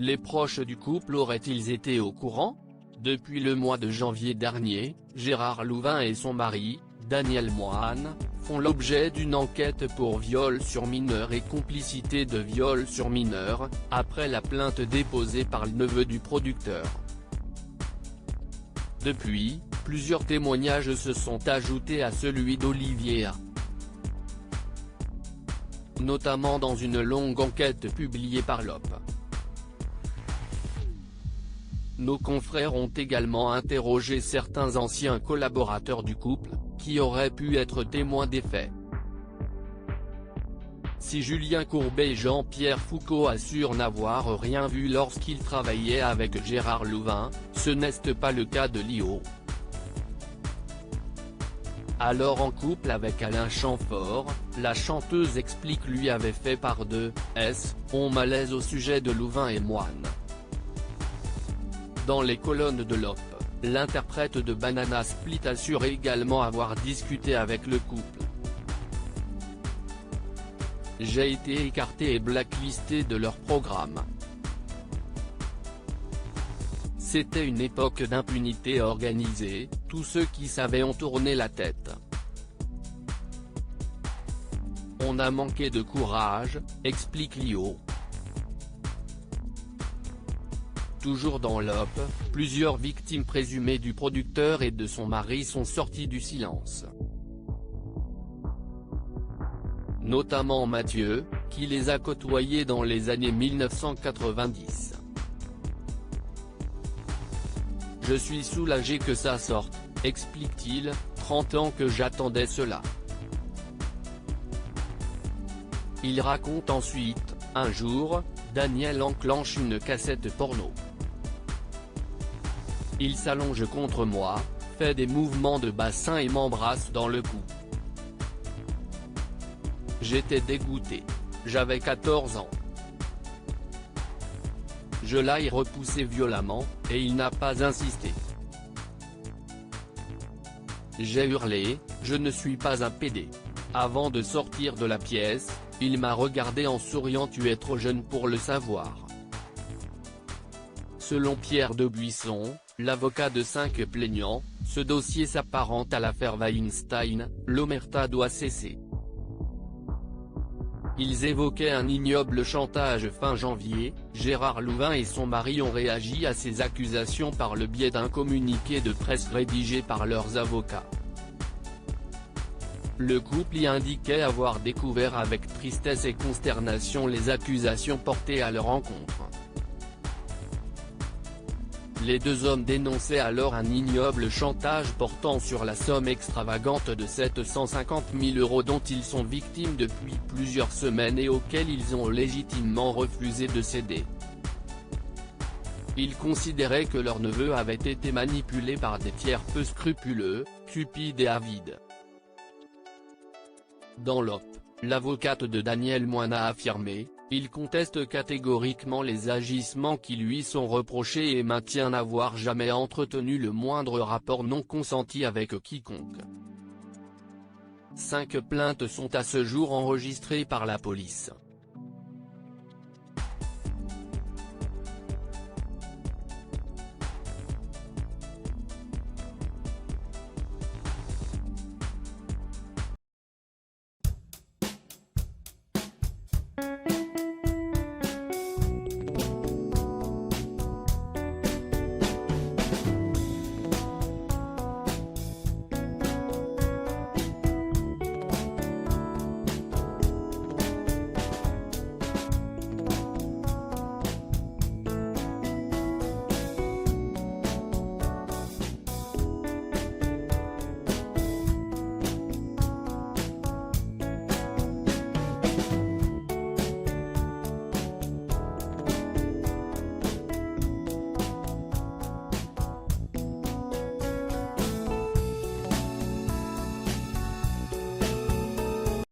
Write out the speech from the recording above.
Les proches du couple auraient-ils été au courant? Depuis le mois de janvier dernier, Gérard Louvain et son mari, Daniel Moine, font l'objet d'une enquête pour viol sur mineur et complicité de viol sur mineur, après la plainte déposée par le neveu du producteur. Depuis, plusieurs témoignages se sont ajoutés à celui d'Olivier A. Notamment dans une longue enquête publiée par l'OP. Nos confrères ont également interrogé certains anciens collaborateurs du couple, qui auraient pu être témoins des faits. Si Julien Courbet et Jean-Pierre Foucault assurent n'avoir rien vu lorsqu'ils travaillaient avec Gérard Louvain, ce n'est pas le cas de Lio. Alors en couple avec Alain Chamfort, la chanteuse explique lui avait fait part de « on malaise au sujet de Louvain et Moine ». Dans les colonnes de l'OP, l'interprète de Banana Split assure également avoir discuté avec le couple. J'ai été écarté et blacklisté de leur programme. C'était une époque d'impunité organisée, tous ceux qui savaient ont tourné la tête. On a manqué de courage, explique Lio. Toujours dans l'OP, plusieurs victimes présumées du producteur et de son mari sont sorties du silence. Notamment Mathieu, qui les a côtoyés dans les années 1990. Je suis soulagé que ça sorte, explique-t-il, 30 ans que j'attendais cela. Il raconte ensuite, un jour, Daniel enclenche une cassette porno. Il s'allonge contre moi, fait des mouvements de bassin et m'embrasse dans le cou. J'étais dégoûté. J'avais 14 ans. Je l'ai repoussé violemment, et il n'a pas insisté. J'ai hurlé, je ne suis pas un pédé. Avant de sortir de la pièce, il m'a regardé en souriant. Tu es trop jeune pour le savoir. Selon Pierre Debuisson, l'avocat de 5 plaignants, ce dossier s'apparente à l'affaire Weinstein, l'omerta doit cesser. Ils évoquaient un ignoble chantage fin janvier, Gérard Louvain et son mari ont réagi à ces accusations par le biais d'un communiqué de presse rédigé par leurs avocats. Le couple y indiquait avoir découvert avec tristesse et consternation les accusations portées à leur encontre. Les deux hommes dénonçaient alors un ignoble chantage portant sur la somme extravagante de 750 000 € dont ils sont victimes depuis plusieurs semaines et auquel ils ont légitimement refusé de céder. Ils considéraient que leur neveu avait été manipulé par des tiers peu scrupuleux, cupides et avides. Dans l'OP, l'avocate de Daniel Moine a affirmé: il conteste catégoriquement les agissements qui lui sont reprochés et maintient n'avoir jamais entretenu le moindre rapport non consenti avec quiconque. 5 plaintes sont à ce jour enregistrées par la police.